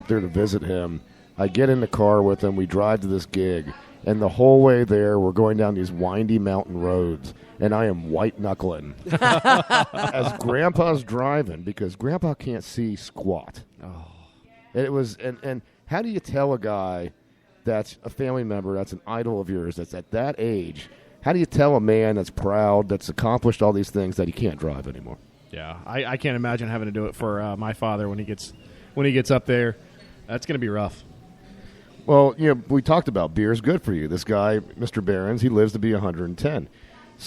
there to visit him. I get in the car with him. We drive to this gig. And the whole way there, we're going down these windy mountain roads, and I am white-knuckling as Grandpa's driving because Grandpa can't see squat. Oh. And how do you tell a guy that's a family member, that's an idol of yours, that's at that age, how do you tell a man that's proud, that's accomplished all these things, that he can't drive anymore? Yeah, I can't imagine having to do it for my father when he gets up there. That's going to be rough. Well, we talked about beer is good for you. This guy, Mr. Behrens, he lives to be 110.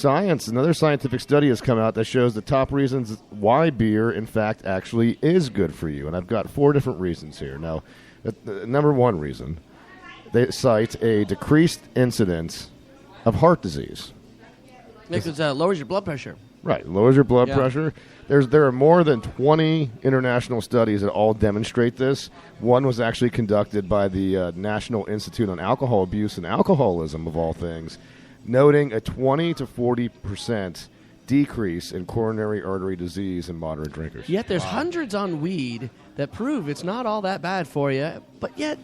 Another scientific study has come out that shows the top reasons why beer, in fact, actually is good for you. And I've got 4 different reasons here. Now, the number 1 reason, they cite a decreased incidence of heart disease. Because it lowers your blood pressure. Right, lowers your blood pressure. There are more than 20 international studies that all demonstrate this. One was actually conducted by the National Institute on Alcohol Abuse and Alcoholism, of all things, noting a 20 to 40% decrease in coronary artery disease in moderate drinkers. Yet there's hundreds on weed that prove it's not all that bad for you, but yet,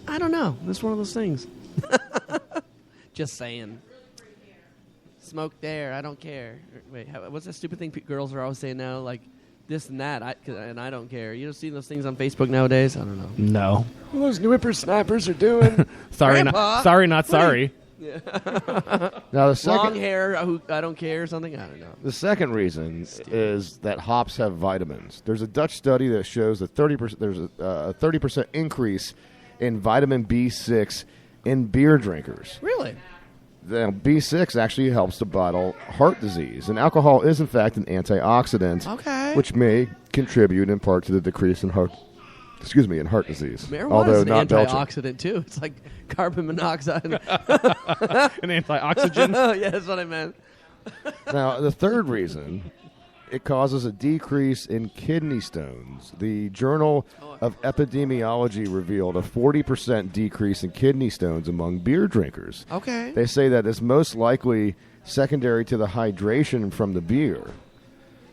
I don't know. It's one of those things. Just saying. Smoke there, I don't care. Wait, what's that stupid thing girls are always saying now? Like this and that, and I don't care. You don't see those things on Facebook nowadays? I don't know. No. What those new whippersnappers are doing. Sorry, not sorry. Yeah. Now the second, long hair, I don't care or something? I don't know. The second reason is that hops have vitamins. There's a Dutch study that shows that 30%, there's a 30% increase in vitamin B6 in beer drinkers. Really? The B6 actually helps to battle heart disease, and alcohol is in fact an antioxidant, which may contribute in part to the decrease in heart disease. Marijuana is an antioxidant too. It's like carbon monoxide, an antioxidant. Yeah, that's what I meant. Now, the third reason, it causes a decrease in kidney stones. The Journal of Epidemiology revealed a 40% decrease in kidney stones among beer drinkers. Okay. They say that it's most likely secondary to the hydration from the beer.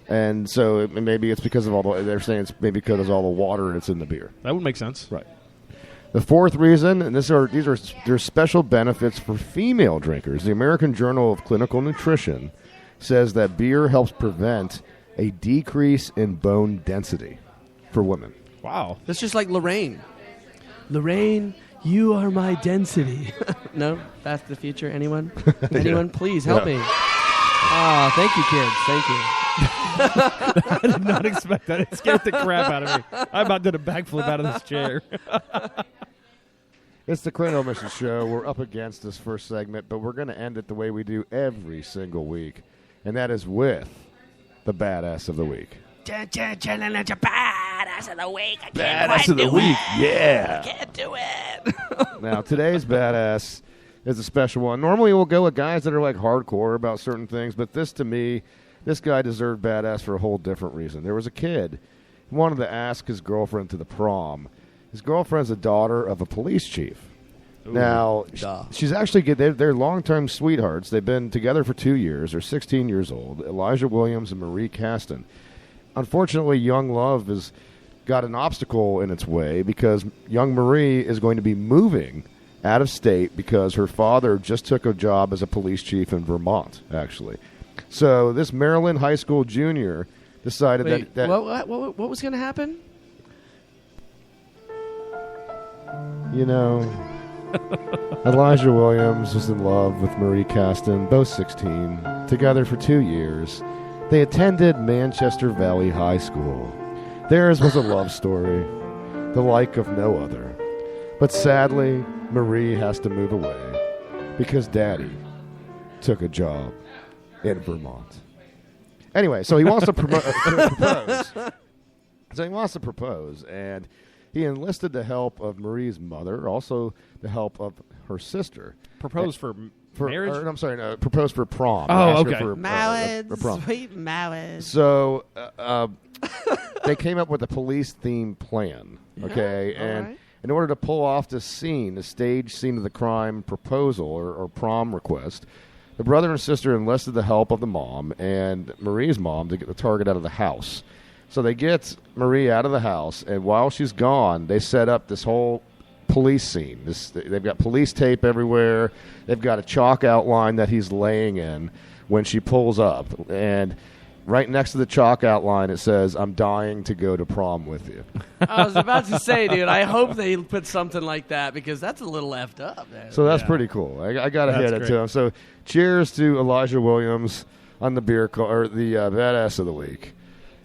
And so maybe it's because of they're saying it's maybe because of all the water that's in the beer. That would make sense. Right. The fourth reason, and there's special benefits for female drinkers. The American Journal of Clinical Nutrition says that beer helps prevent a decrease in bone density for women. Wow. That's just like Lorraine. Lorraine, you are my density. No? Back to the Future? Anyone? Anyone? Yeah. Please help me. Oh, thank you, kids. Thank you. I did not expect that. It scared the crap out of me. I about did a backflip out of this chair. It's the Crane Mission Show. We're up against this first segment, but we're going to end it the way we do every single week, and that is with the Badass of the Week. Badass of the Week. I can't Badass of the Week. Yeah. I can't do it. Now, today's Badass is a special one. Normally, we'll go with guys that are like hardcore about certain things, but this, to me, this guy deserved Badass for a whole different reason. There was a kid who wanted to ask his girlfriend to the prom. His girlfriend's the daughter of a police chief. Ooh, now, she's actually good. They're long-term sweethearts. They've been together for 2 years. They're 16 years old. Elijah Williams and Marie Caston. Unfortunately, young love has got an obstacle in its way because young Marie is going to be moving out of state because her father just took a job as a police chief in Vermont, actually. So this Maryland high school junior decided that what was going to happen? You know, Elijah Williams was in love with Marie Caston, both 16, together for 2 years. They attended Manchester Valley High School. Theirs was a love story, the like of no other. But sadly, Marie has to move away because Daddy took a job in Vermont. Anyway, so he wants to propose. So he wants to propose, and he enlisted the help of Marie's mother, also the help of her sister. Propose for marriage? I'm sorry, propose for prom. Oh, okay. Malads, sweet malads. So they came up with a police-themed plan, okay? Yeah, and right. In order to pull off the stage scene of the crime proposal or prom request, the brother and sister enlisted the help of the mom and Marie's mom to get the target out of the house. So they get Marie out of the house, and while she's gone, they set up this whole police scene. They've got police tape everywhere. They've got a chalk outline that he's laying in when she pulls up. And right next to the chalk outline, it says, "I'm dying to go to prom with you." I was about to say, dude, I hope they put something like that because that's a little effed up, man. So that's pretty cool. I got to That's hit it great. to him. So cheers to Elijah Williams on the beer or the Badass of the Week.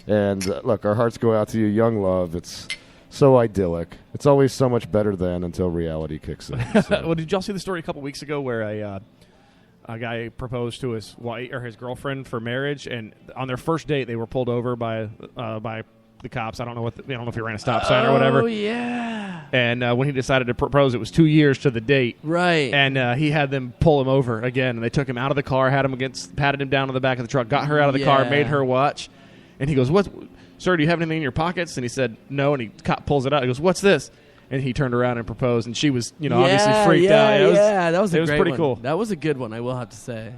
And look, our hearts go out to you, young love. It's so idyllic. It's always so much better than until reality kicks in. So. Well, did y'all see the story a couple weeks ago where a guy proposed to his wife or his girlfriend for marriage, and on their first date they were pulled over by the cops. I don't know if he ran a stop sign or whatever. Oh yeah. And when he decided to propose, it was 2 years to the date. Right. And he had them pull him over again, and they took him out of the car, patted him down on the back of the truck, got her out of the car, made her watch. And he goes, "What, sir? Do you have anything in your pockets?" And he said, "No." And cop pulls it out. He goes, "What's this?" And he turned around and proposed, and she was, obviously freaked out. That was a great pretty one. cool. That was a good one, I will have to say.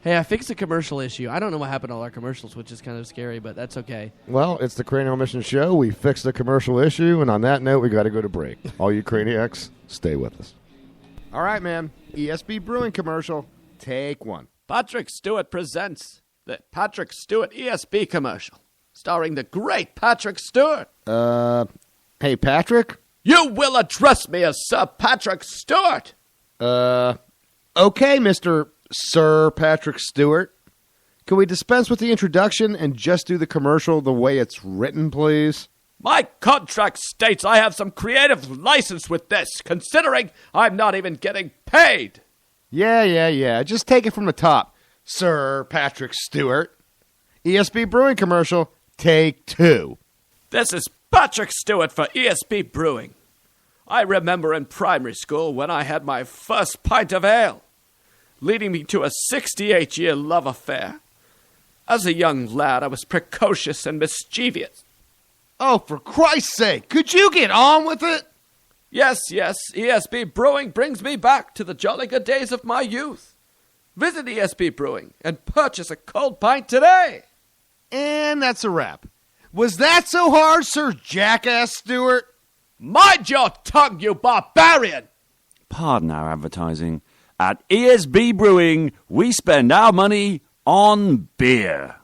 Hey, I fixed a commercial issue. I don't know what happened to all our commercials, which is kind of scary, but that's okay. Well, it's the Cranial Mission Show. We fixed the commercial issue, and on that note, we got to go to break. All you Craniacs, stay with us. All right, man. ESB Brewing commercial. Take one. Patrick Stewart presents the Patrick Stewart ESB commercial, starring the great Patrick Stewart. Hey, Patrick? You will address me as Sir Patrick Stewart. Okay, Mr. Sir Patrick Stewart. Can we dispense with the introduction and just do the commercial the way it's written, please? My contract states I have some creative license with this, considering I'm not even getting paid. Yeah. Just take it from the top. Sir Patrick Stewart. ESB Brewing commercial, take two. This is Patrick Stewart for ESB Brewing. I remember in primary school when I had my first pint of ale, leading me to a 68-year love affair. As a young lad, I was precocious and mischievous. Oh, for Christ's sake, could you get on with it? Yes, ESB Brewing brings me back to the jolly good days of my youth. Visit ESB Brewing and purchase a cold pint today. And that's a wrap. Was that so hard, Sir Jackass Stewart? Mind your tongue, you barbarian! Pardon our advertising. At ESB Brewing, we spend our money on beer.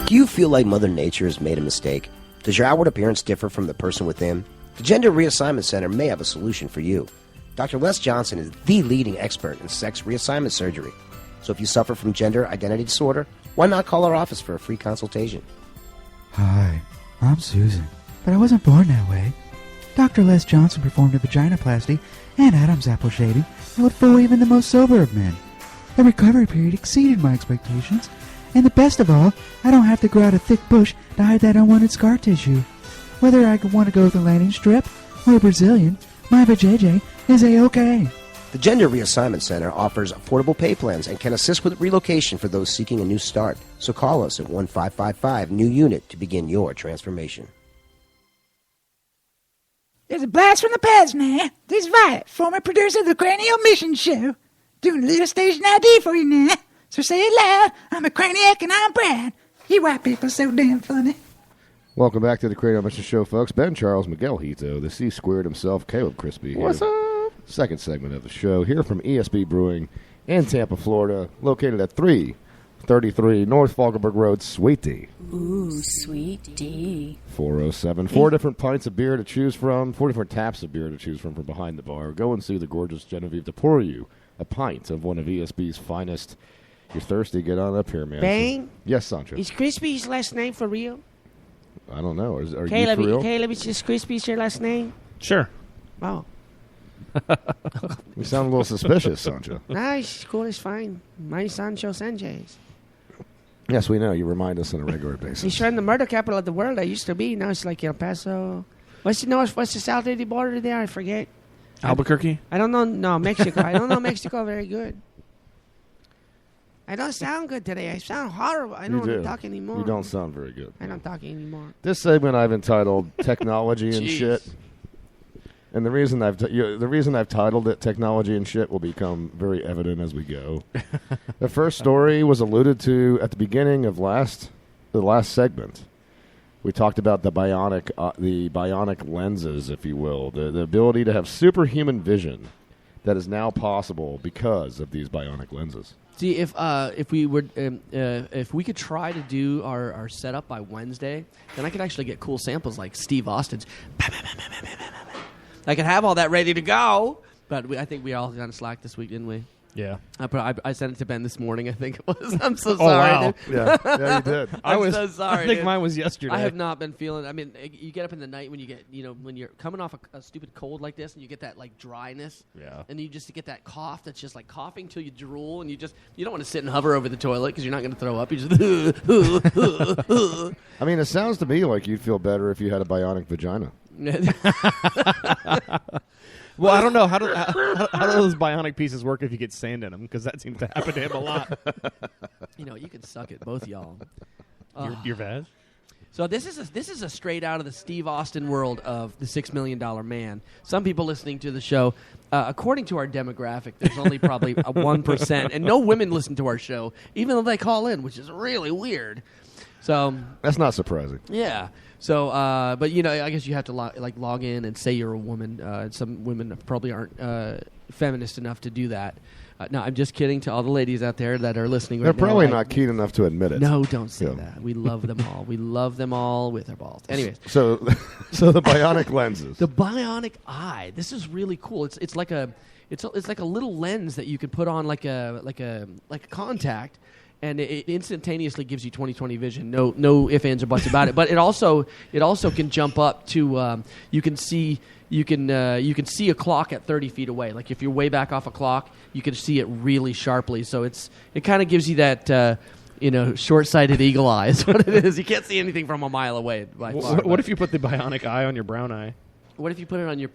Do you feel like Mother Nature has made a mistake? Does your outward appearance differ from the person within? The Gender Reassignment Center may have a solution for you. Dr. Les Johnson is the leading expert in sex reassignment surgery. So if you suffer from gender identity disorder, why not call our office for a free consultation? Hi, I'm Susan, but I wasn't born that way. Dr. Les Johnson performed a vaginoplasty and Adam's apple shading that would fool even the most sober of men. The recovery period exceeded my expectations, and the best of all, I don't have to grow out a thick bush to hide that unwanted scar tissue. Whether I want to go with a landing strip or a Brazilian, my vajayjay is A-OK. The Gender Reassignment Center offers affordable pay plans and can assist with relocation for those seeking a new start. So call us at 1-555-NEW-UNIT to begin your transformation. There's a blast from the past now. This is Violet, former producer of the Cranial Mission Show. Doing a little station ID for you now. So say it loud. I'm a craniac and I'm proud. You white people are so damn funny. Welcome back to the Cranial Mission Show, folks. Ben Charles, Miguel Hito, the C-Squared himself, Caleb Crispy. What's up? Second segment of the show here from ESB Brewing in Tampa, Florida, located at 333 North Falkenberg Road, Sweet D. Ooh, Sweet D. 407. 4 different pints of beer to choose from, 4 different taps of beer to choose from behind the bar. Go and see the gorgeous Genevieve to pour you a pint of one of ESB's finest. You're thirsty, get on up here, man. Bang? Yes, Sancho. Is Crispy's last name for real? I don't know. Are Caleb, you for real? Caleb, is just Crispy's your last name? Sure. Oh. You sound a little suspicious, Sancho. Nice, cool, it's fine. Mine's Sancho Sanchez. Yes, we know. You remind us on a regular basis. He's trying the murder capital of the world. I used to be. Now it's like El Paso. What's the south of the border there? I forget. Albuquerque? I don't know. No, Mexico. I don't know Mexico very good. I don't sound good today. I sound horrible. I don't want to talk anymore. You don't sound very good. I don't talk anymore. This segment I've entitled Technology and Jeez. Shit. And the reason I've titled it "Technology and Shit" will become very evident as we go. The first story was alluded to at the beginning of the last segment. We talked about the bionic lenses, if you will, the ability to have superhuman vision that is now possible because of these bionic lenses. See, if we could try to do our setup by Wednesday, then I could actually get cool samples like Steve Austin's. I could have all that ready to go, but I think we all kind of slacked this week, didn't we? Yeah. I sent it to Ben this morning, I think it was. I'm so sorry. Wow. Yeah, you did. I'm so sorry. I think mine was yesterday. I have not been feeling. I mean, you get up in the night when you get, when you're coming off a stupid cold like this, and you get that like dryness. Yeah. And you just get that cough that's just like coughing till you drool, and you don't want to sit and hover over the toilet because you're not going to throw up. You just. I mean, it sounds to me like you'd feel better if you had a bionic vagina. Well, I don't know. How do those bionic pieces work if you get sand in them? Because that seems to happen to him a lot. You can suck it, both y'all. Your vag? So this is a straight out of the Steve Austin world of the $6 Million Man. Some people listening to the show, according to our demographic, there's only probably 1%, and no women listen to our show, even though they call in, which is really weird. So that's not surprising. Yeah. So, but I guess you have to log in and say you're a woman. Some women probably aren't feminist enough to do that. No, I'm just kidding to all the ladies out there that are listening right now. They're probably not keen enough to admit it. No, don't say that. We love them all. We love them all with our balls. Anyways. So the bionic lenses. The bionic eye. This is really cool. It's like a little lens that you can put on like a contact. And it instantaneously gives you 20/20 vision. No ifs, ands, or buts about it. But it also can jump up to you can see a clock at 30 feet away. Like if you're way back off a clock, you can see it really sharply. So it kind of gives you that short-sighted eagle eye is what it is. You can't see anything from a mile away. What if you put the bionic eye on your brown eye? What if you put it on your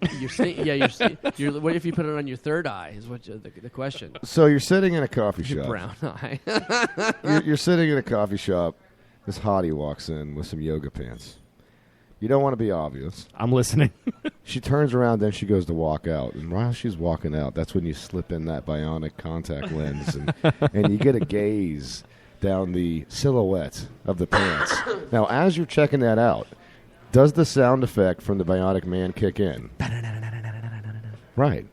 what if you put it on your third eye? Is what the question. So you're sitting in a coffee shop. Brown eye. you're sitting in a coffee shop. This hottie walks in with some yoga pants. You don't want to be obvious. I'm listening. She turns around, then she goes to walk out, and while she's walking out, that's when you slip in that bionic contact lens, and you get a gaze down the silhouette of the pants. Now, as you're checking that out, does the sound effect from the bionic man kick in? Right.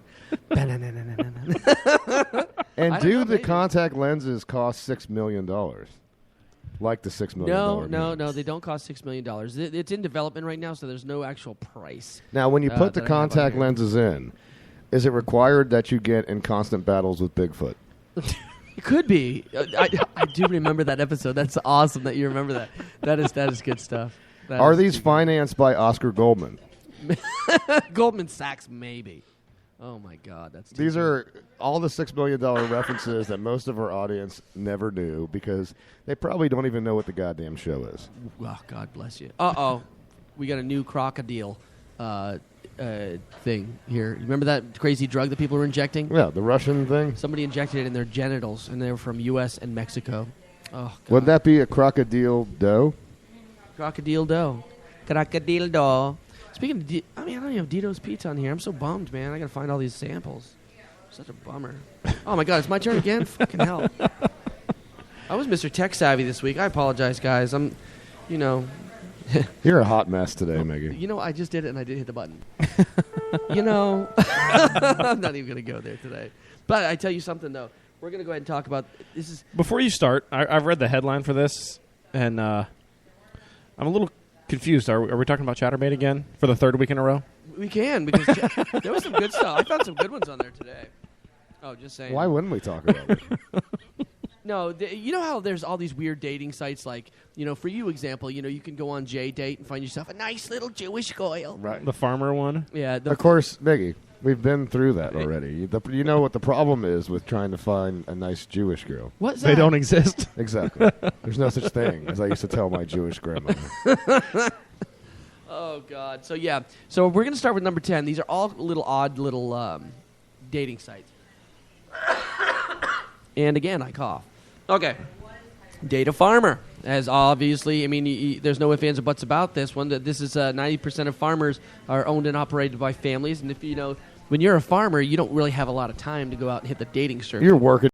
And do the contact lenses cost $6 million? Like the $6 million? No, they don't cost $6 million. It's in development right now, so there's no actual price. Now, when you put the contact lenses in, is it required that you get in constant battles with Bigfoot? It could be. I do remember that episode. That's awesome that you remember that. That is good stuff. Are these financed by Oscar Goldman? Goldman Sachs, maybe. Oh, my God. These are all the $6 million references that most of our audience never knew because they probably don't even know what the goddamn show is. Oh, God bless you. Uh-oh. We got a new crocodile thing here. You remember that crazy drug that people were injecting? Yeah, the Russian thing? Somebody injected it in their genitals, and they were from U.S. and Mexico. Oh, God. Would that be a crocodile dough? Crocodile dough. Crocodile dough. Speaking of, I don't even have Dito's Pizza on here. I'm so bummed, man. I got to find all these samples. Such a bummer. Oh, my God. It's my turn again? Fucking hell. I was Mr. Tech Savvy this week. I apologize, guys. You're a hot mess today, Maggie. I just did it, and I did hit the button. I'm not even going to go there today. But I tell you something, though. We're going to go ahead and talk about this. Before you start, I've read the headline for this, and I'm a little confused. Are we talking about Chatterbait again for the third week in a row? We can, because there was some good stuff. I found some good ones on there today. Oh, just saying. Why wouldn't we talk about it? No, you know how there's all these weird dating sites like, for you example, you can go on JDate and find yourself a nice little Jewish girl. Right. The farmer one? Yeah. Of course, Maggie, we've been through that already. You know what the problem is with trying to find a nice Jewish girl. What's that? They don't exist. Exactly. There's no such thing, as I used to tell my Jewish grandmother. Oh, God. So, yeah. So, we're going to start with number 10. These are all odd little dating sites. And again, I cough. Okay. Date a farmer. As obviously, I mean, there's no ifs, ands, or buts about this one. That this is 90% of farmers are owned and operated by families, and if when you're a farmer, you don't really have a lot of time to go out and hit the dating circuit. You're working